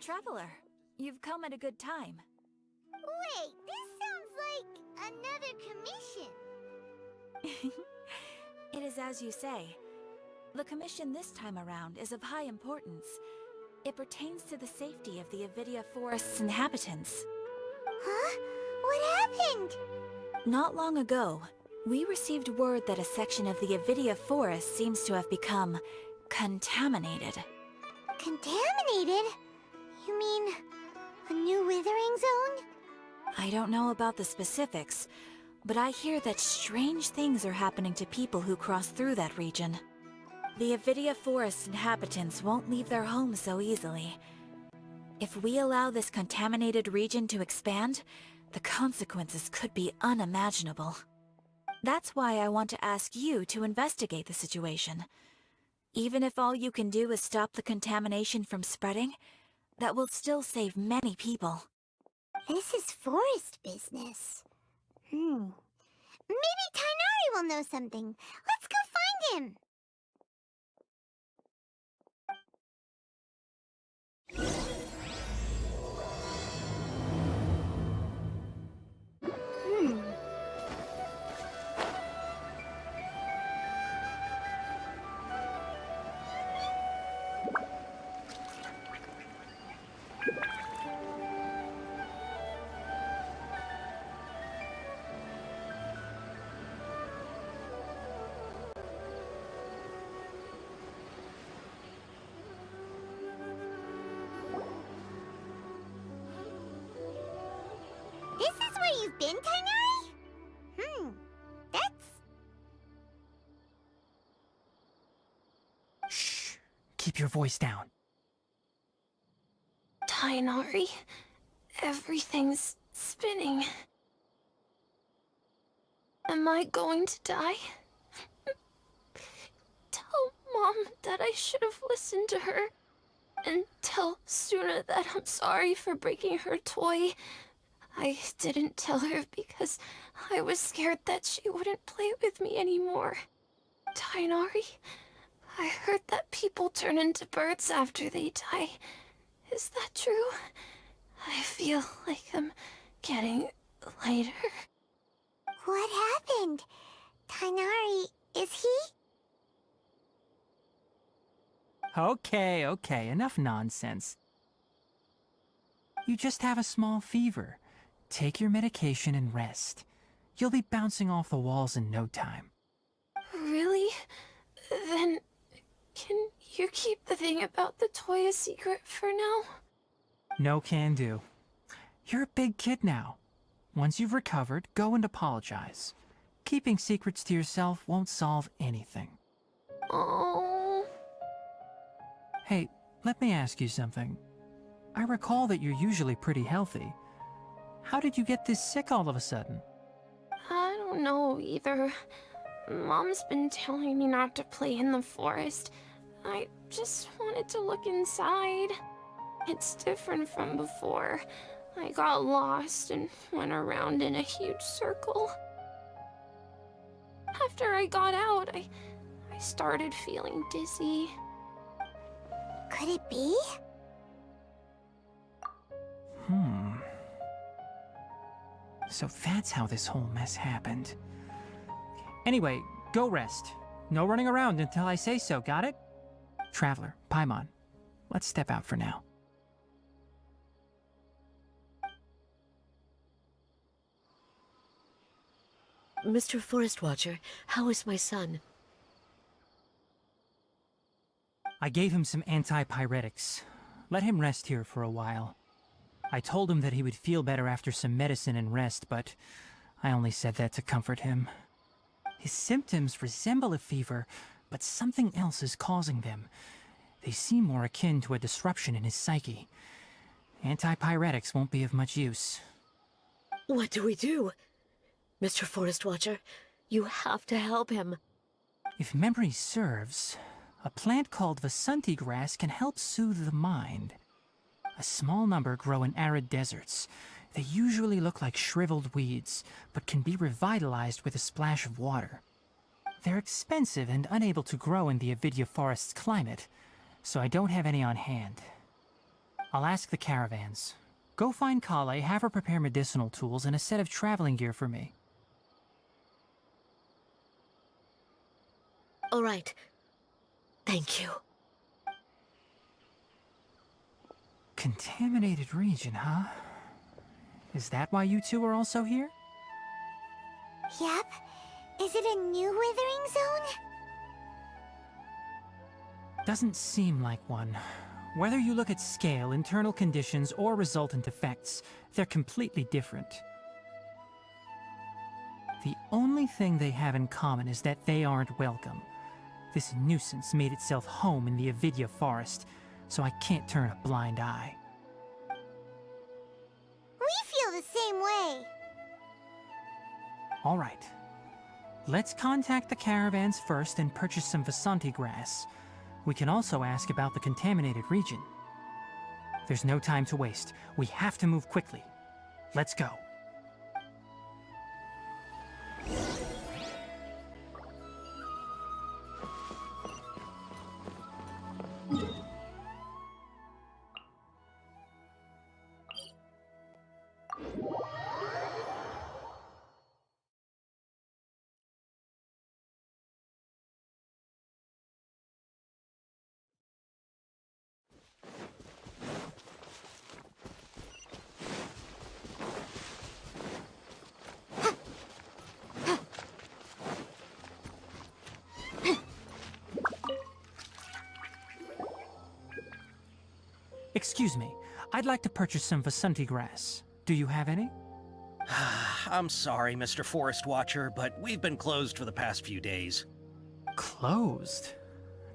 Traveler, you've come at a good time. Wait, this sounds like another commission. It is as you say. The commission this time around is of high importance. It pertains to the safety of the Avidia Forest's inhabitants. Huh? What happened? Not long ago, we received word that a section of the Avidia Forest seems to have become contaminated. Contaminated? You mean a new withering zone? I don't know about the specifics, but I hear that strange things are happening to people who cross through that region. The Avidia Forest inhabitants won't leave their homes so easily. If we allow this contaminated region to expand, the consequences could be unimaginable. That's why I want to ask you to investigate the situation. Even if all you can do is stop the contamination from spreading, that will still save many people. This is forest business. Maybe Tighnari will know something. Let's go find him. This is where you've been, Tighnari? That's... Shh! Keep your voice down. Tighnari, everything's spinning. Am I going to die? Tell Mom that I should have listened to her. And tell Suna that I'm sorry for breaking her toy. I didn't tell her because I was scared that she wouldn't play with me anymore. Tighnari, I heard that people turn into birds after they die. Is that true? I feel like I'm getting lighter. What happened? Tighnari, is he? Okay, enough nonsense. You just have a small fever. Take your medication and rest. You'll be bouncing off the walls in no time. Really? Then, can you keep the thing about the toy a secret for now? No can do. You're a big kid now. Once you've recovered, go and apologize. Keeping secrets to yourself won't solve anything. Oh. Hey, let me ask you something. I recall that you're usually pretty healthy. How did you get this sick all of a sudden? I don't know either. Mom's been telling me not to play in the forest. I just wanted to look inside. It's different from before. I got lost and went around in a huge circle. After I got out, I started feeling dizzy. Could it be? So that's how this whole mess happened. Anyway, go rest. No running around until I say so, got it? Traveler, Paimon, let's step out for now. Mr. Forest Watcher, how is my son? I gave him some antipyretics. Let him rest here for a while. I told him that he would feel better after some medicine and rest, but I only said that to comfort him. His symptoms resemble a fever, but something else is causing them. They seem more akin to a disruption in his psyche. Antipyretics won't be of much use. What do we do? Mr. Forest Watcher, you have to help him. If memory serves, a plant called Vasanti grass can help soothe the mind. A small number grow in arid deserts. They usually look like shriveled weeds, but can be revitalized with a splash of water. They're expensive and unable to grow in the Avidia Forest's climate, so I don't have any on hand. I'll ask the caravans. Go find Kale, have her prepare medicinal tools and a set of traveling gear for me. All right. Thank you. Contaminated region, huh? Is that why you two are also here? Yep. Is it a new withering zone? Doesn't seem like one. Whether you look at scale, internal conditions, or resultant effects, they're completely different. The only thing they have in common is that they aren't welcome. This nuisance made itself home in the Avidya forest, so I can't turn a blind eye. We feel the same way. All right. Let's contact the caravans first and purchase some Vasanti grass. We can also ask about the contaminated region. There's no time to waste. We have to move quickly. Let's go. Excuse me, I'd like to purchase some Vasanti grass. Do you have any? I'm sorry, Mr. Forest Watcher, but we've been closed for the past few days. Closed?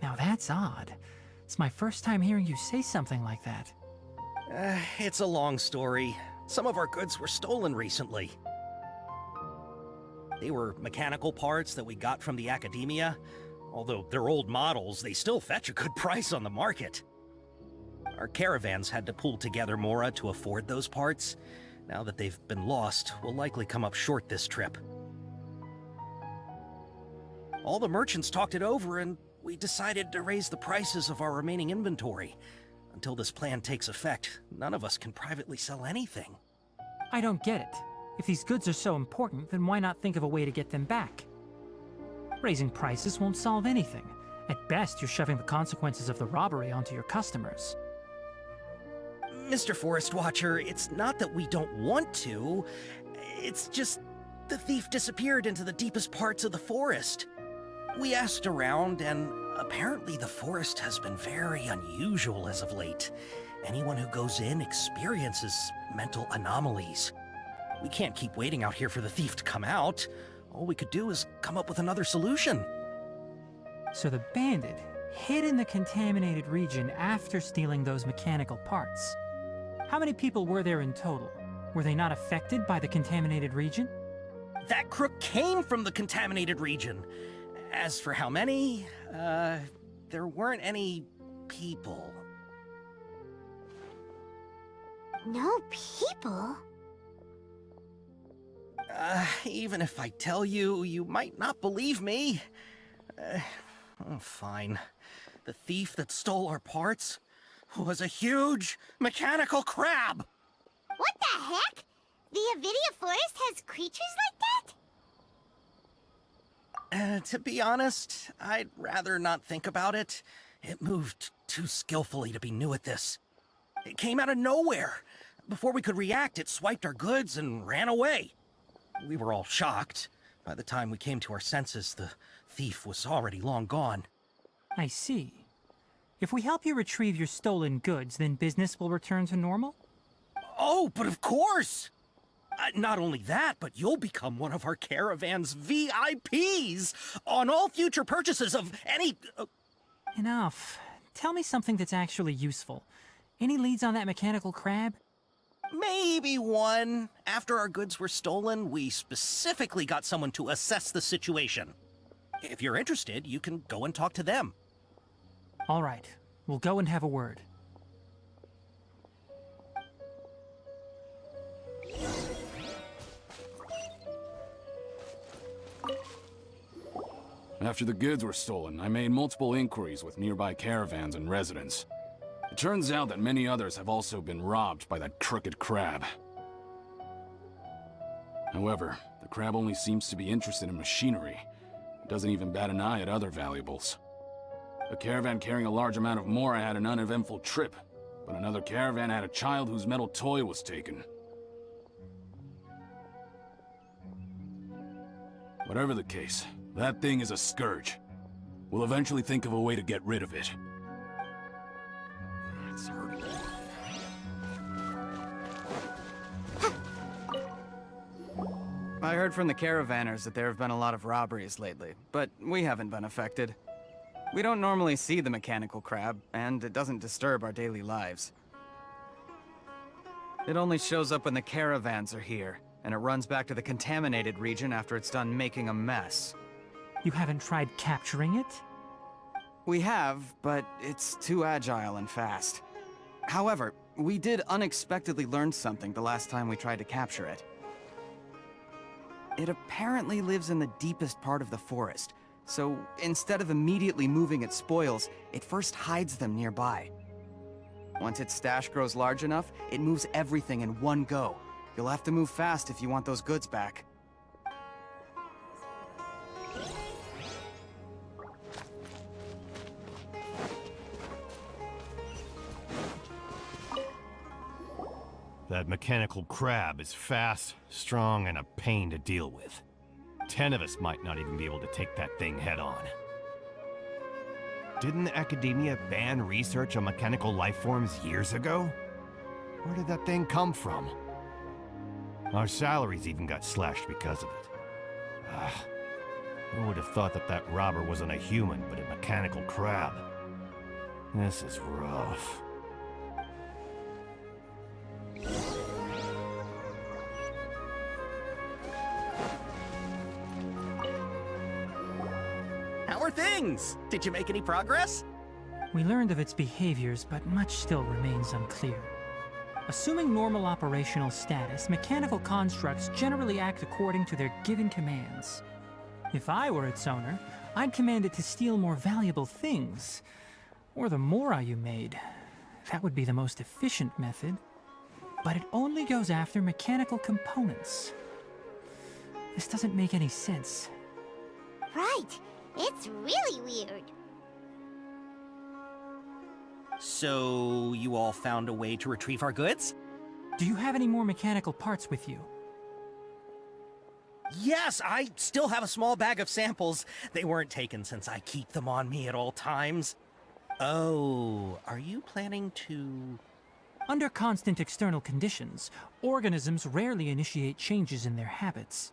Now that's odd. It's my first time hearing you say something like that. It's a long story. Some of our goods were stolen recently. They were mechanical parts that we got from the academia. Although they're old models, they still fetch a good price on the market. Our caravans had to pool together Mora to afford those parts. Now that they've been lost, we'll likely come up short this trip. All the merchants talked it over, and we decided to raise the prices of our remaining inventory. Until this plan takes effect, none of us can privately sell anything. I don't get it. If these goods are so important, then why not think of a way to get them back? Raising prices won't solve anything. At best, you're shoving the consequences of the robbery onto your customers. Mr. Forest Watcher, it's not that we don't want to. It's just the thief disappeared into the deepest parts of the forest. We asked around, and apparently the forest has been very unusual as of late. Anyone who goes in experiences mental anomalies. We can't keep waiting out here for the thief to come out. All we could do is come up with another solution. So the bandit hid in the contaminated region after stealing those mechanical parts. How many people were there in total? Were they not affected by the contaminated region? That crook came from the contaminated region. As for how many, there weren't any people. No people? Even if I tell you, you might not believe me. Fine. The thief that stole our parts was a huge mechanical crab! What the heck? The Avidya forest has creatures like that? To be honest, I'd rather not think about it. It moved too skillfully to be new at this. It came out of nowhere. Before we could react, it swiped our goods and ran away. We were all shocked. By the time we came to our senses, the thief was already long gone. I see. If we help you retrieve your stolen goods, then business will return to normal? Oh, but of course! Not only that, but you'll become one of our caravan's VIPs on all future purchases of any... Enough. Tell me something that's actually useful. Any leads on that mechanical crab? Maybe one. After our goods were stolen, we specifically got someone to assess the situation. If you're interested, you can go and talk to them. All right. We'll go and have a word. After the goods were stolen, I made multiple inquiries with nearby caravans and residents. It turns out that many others have also been robbed by that crooked crab. However, the crab only seems to be interested in machinery. It doesn't even bat an eye at other valuables. A caravan carrying a large amount of Mora had an uneventful trip, but another caravan had a child whose metal toy was taken. Whatever the case, that thing is a scourge. We'll eventually think of a way to get rid of it. It's hurting. I heard from the caravanners that there have been a lot of robberies lately, but we haven't been affected. We don't normally see the mechanical crab, and it doesn't disturb our daily lives. It only shows up when the caravans are here, and it runs back to the contaminated region after it's done making a mess. You haven't tried capturing it? We have, but it's too agile and fast. However, we did unexpectedly learn something the last time we tried to capture it. It apparently lives in the deepest part of the forest, so instead of immediately moving its spoils, it first hides them nearby. Once its stash grows large enough, it moves everything in one go. You'll have to move fast if you want those goods back. That mechanical crab is fast, strong, and a pain to deal with. 10 of us might not even be able to take that thing head on. Didn't academia ban research on mechanical life forms years ago? Where did that thing come from? Our salaries even got slashed because of it. Who would have thought that that robber wasn't a human, but a mechanical crab? This is rough. How are things? Did you make any progress? We learned of its behaviors, but much still remains unclear. Assuming normal operational status, mechanical constructs generally act according to their given commands. If I were its owner, I'd command it to steal more valuable things. Or the Mora you made. That would be the most efficient method. But it only goes after mechanical components. This doesn't make any sense. Right. It's really weird. So, you all found a way to retrieve our goods? Do you have any more mechanical parts with you? Yes, I still have a small bag of samples. They weren't taken since I keep them on me at all times. Oh, are you planning to... Under constant external conditions, organisms rarely initiate changes in their habits.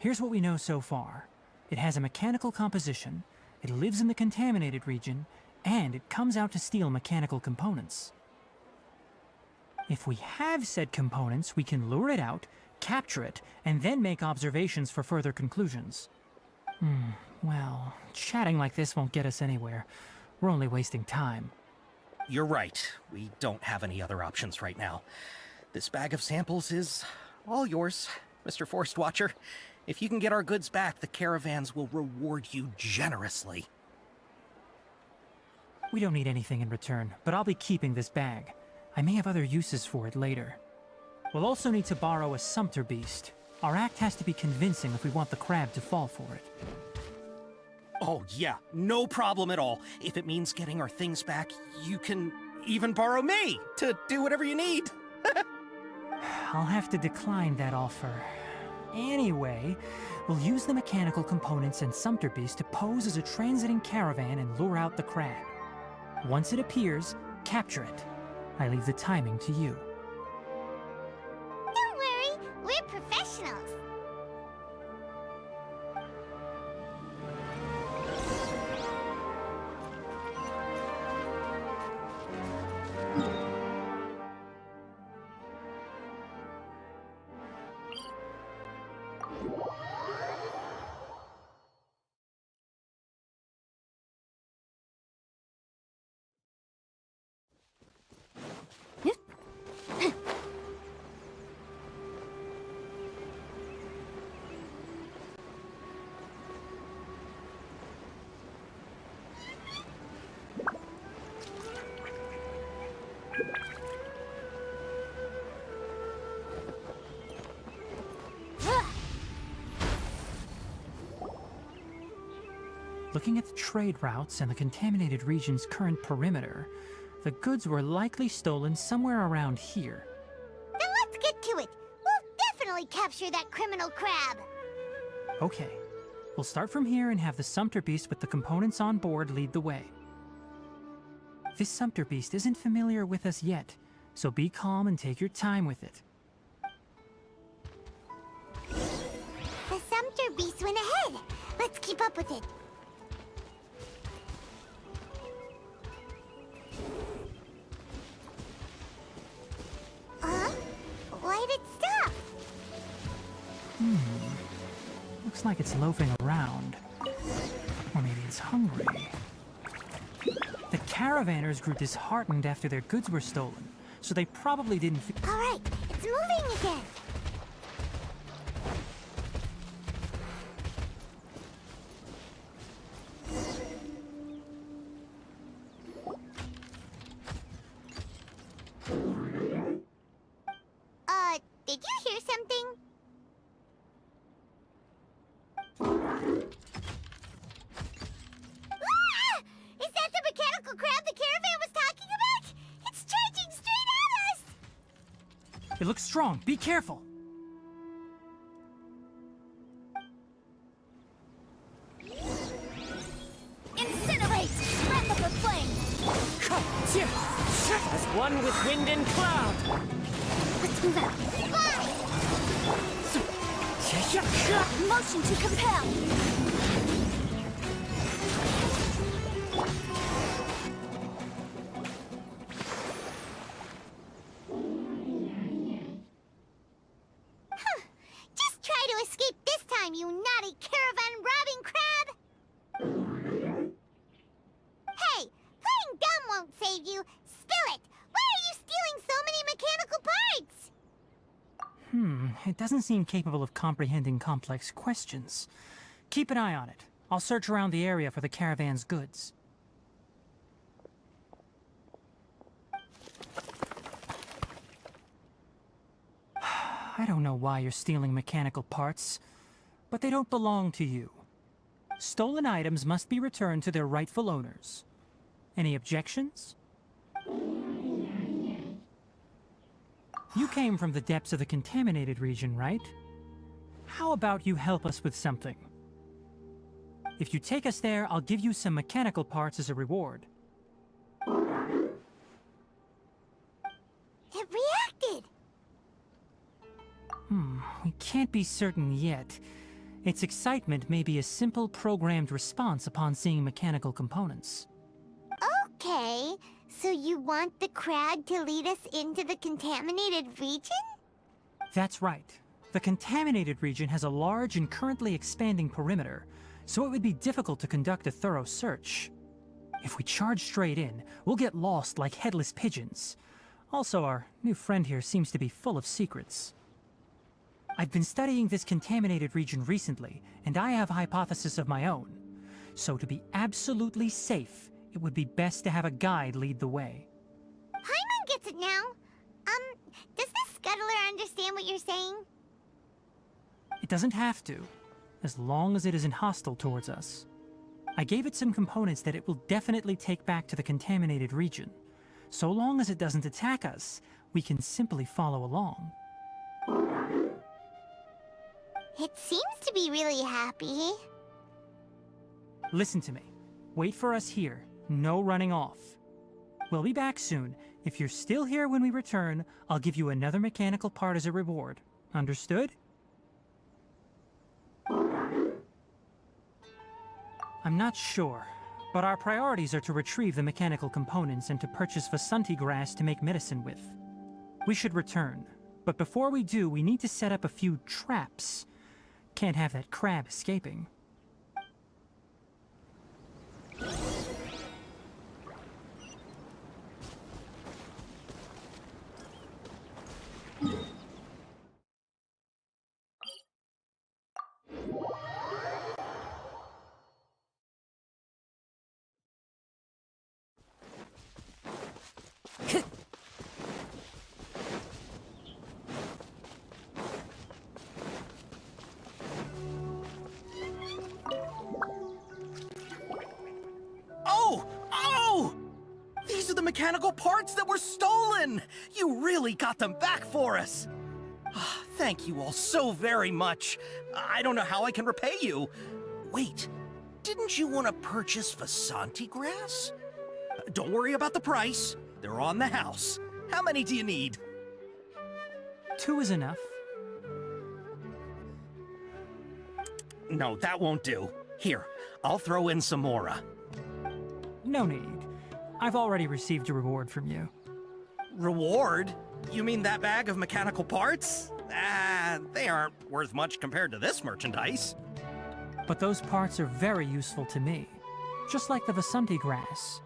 Here's what we know so far. It has a mechanical composition, it lives in the contaminated region, and it comes out to steal mechanical components. If we have said components, we can lure it out, capture it, and then make observations for further conclusions. Well, chatting like this won't get us anywhere. We're only wasting time. You're right. We don't have any other options right now. This bag of samples is all yours, Mr. Forest Watcher. If you can get our goods back, the caravans will reward you generously. We don't need anything in return, but I'll be keeping this bag. I may have other uses for it later. We'll also need to borrow a sumpter beast. Our act has to be convincing if we want the crab to fall for it. Oh yeah, no problem at all. If it means getting our things back, you can even borrow me to do whatever you need. I'll have to decline that offer. Anyway, we'll use the mechanical components and sumpter beast to pose as a transiting caravan and lure out the crab. Once it appears, capture it. I leave the timing to you. Don't worry, we're professionals. Looking at the trade routes and the contaminated region's current perimeter, the goods were likely stolen somewhere around here. Then let's get to it. We'll definitely capture that criminal crab. Okay, we'll start from here and have the Sumpter Beast with the components on board lead the way. This Sumpter Beast isn't familiar with us yet, so be calm and take your time with it. The Sumpter Beast went ahead. Let's keep up with it. Why did it stop? Looks like it's loafing around. Or maybe it's hungry. The caravanners grew disheartened after their goods were stolen, so they probably didn't All right, it's moving again. Did you hear something? Ah! Is that the mechanical crab the caravan was talking about? It's charging straight at us! It looks strong. Be careful. Incinerate! Wrap up the flame! As one with wind and cloud. Let's move out. Fly! Motion to compel! Huh. Just try to escape this time, you naughty caravan-robbing crab! Hey, playing dumb won't save you. Spill it! Why are you stealing so many mechanical parts? It doesn't seem capable of comprehending complex questions. Keep an eye on it. I'll search around the area for the caravan's goods. I don't know why you're stealing mechanical parts, but they don't belong to you. Stolen items must be returned to their rightful owners. Any objections? You came from the depths of the contaminated region, right? How about you help us with something? If you take us there, I'll give you some mechanical parts as a reward. It reacted! We can't be certain yet. Its excitement may be a simple programmed response upon seeing mechanical components. Okay, so you want the crab to lead us into the contaminated region? That's right. The contaminated region has a large and currently expanding perimeter, so it would be difficult to conduct a thorough search. If we charge straight in, we'll get lost like headless pigeons. Also, our new friend here seems to be full of secrets. I've been studying this contaminated region recently, and I have a hypothesis of my own. So to be absolutely safe, it would be best to have a guide lead the way. Paimon gets it now. Does this scuttler understand what you're saying? It doesn't have to, as long as it isn't hostile towards us. I gave it some components that it will definitely take back to the contaminated region. So long as it doesn't attack us, we can simply follow along. It seems to be really happy. Listen to me. Wait for us here. No running off. We'll be back soon. If you're still here when we return, I'll give you another mechanical part as a reward. Understood? I'm not sure, but our priorities are to retrieve the mechanical components and to purchase Vasanti grass to make medicine with. We should return, but before we do, we need to set up a few traps. Can't have that crab escaping. the mechanical parts that were stolen! You really got them back for us! Thank you all so very much. I don't know how I can repay you. Wait, didn't you want to purchase Vasanti grass? Don't worry about the price. They're on the house. How many do you need? 2 is enough. No, that won't do. Here, I'll throw in some more. No need. I've already received a reward from you. Reward? You mean that bag of mechanical parts? They aren't worth much compared to this merchandise. But those parts are very useful to me. Just like the Vasanti grass.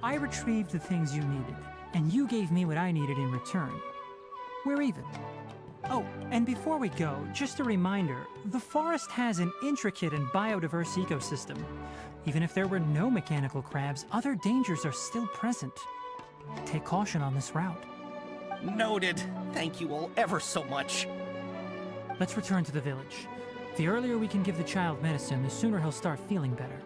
I retrieved the things you needed, and you gave me what I needed in return. We're even. Oh, and before we go, just a reminder, the forest has an intricate and biodiverse ecosystem. Even if there were no mechanical crabs, other dangers are still present. Take caution on this route. Noted. Thank you all ever so much. Let's return to the village. The earlier we can give the child medicine, the sooner he'll start feeling better.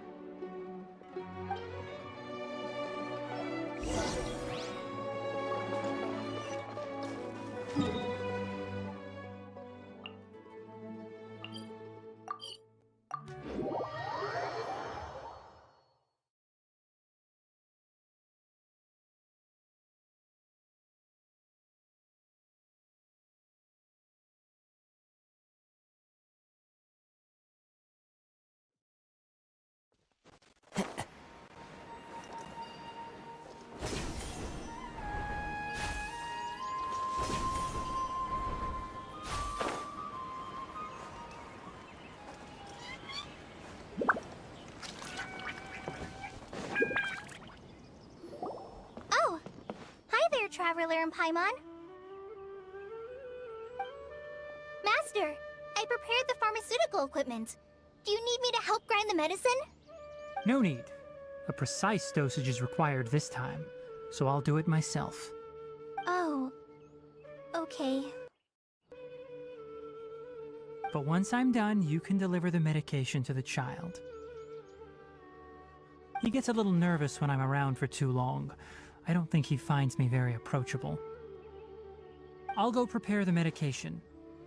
Oh! Hi there, Traveler and Paimon. Master, I prepared the pharmaceutical equipment. Do you need me to help grind the medicine? No need. A precise dosage is required this time, so I'll do it myself. Oh. Okay. But once I'm done, you can deliver the medication to the child. He gets a little nervous when I'm around for too long. I don't think he finds me very approachable. I'll go prepare the medication.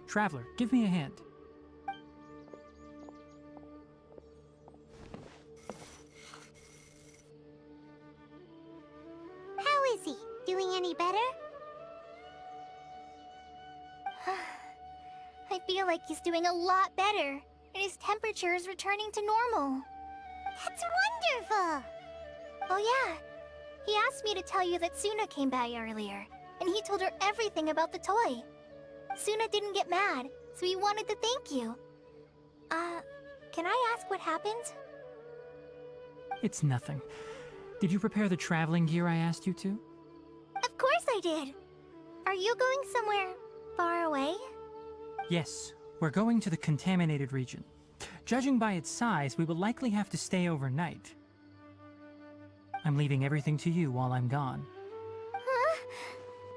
Traveler, give me a hand. How is he? Doing any better? I feel like he's doing a lot better, and his temperature is returning to normal. That's wonderful! Oh yeah, he asked me to tell you that Suna came by earlier, and he told her everything about the toy. Suna didn't get mad, so he wanted to thank you. Can I ask what happened? It's nothing. Did you prepare the traveling gear I asked you to? Of course I did! Are you going somewhere far away? Yes, we're going to the contaminated region. Judging by its size, we will likely have to stay overnight. I'm leaving everything to you while I'm gone. Huh?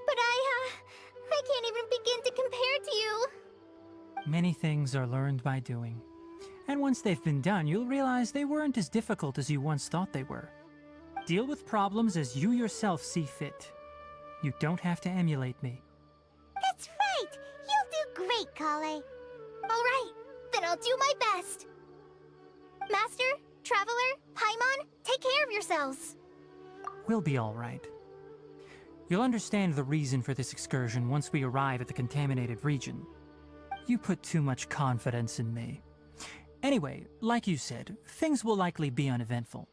But I can't even begin to compare to you. Many things are learned by doing. And once they've been done, you'll realize they weren't as difficult as you once thought they were. Deal with problems as you yourself see fit. You don't have to emulate me. That's right! You'll do great, Kale. Alright, then I'll do my best. Master, Traveler, Paimon, take care of yourselves. We'll be all right. You'll understand the reason for this excursion once we arrive at the contaminated region. You put too much confidence in me. Anyway, like you said, things will likely be uneventful.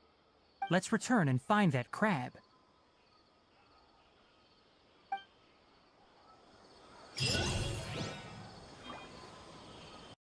Let's return and find that crab.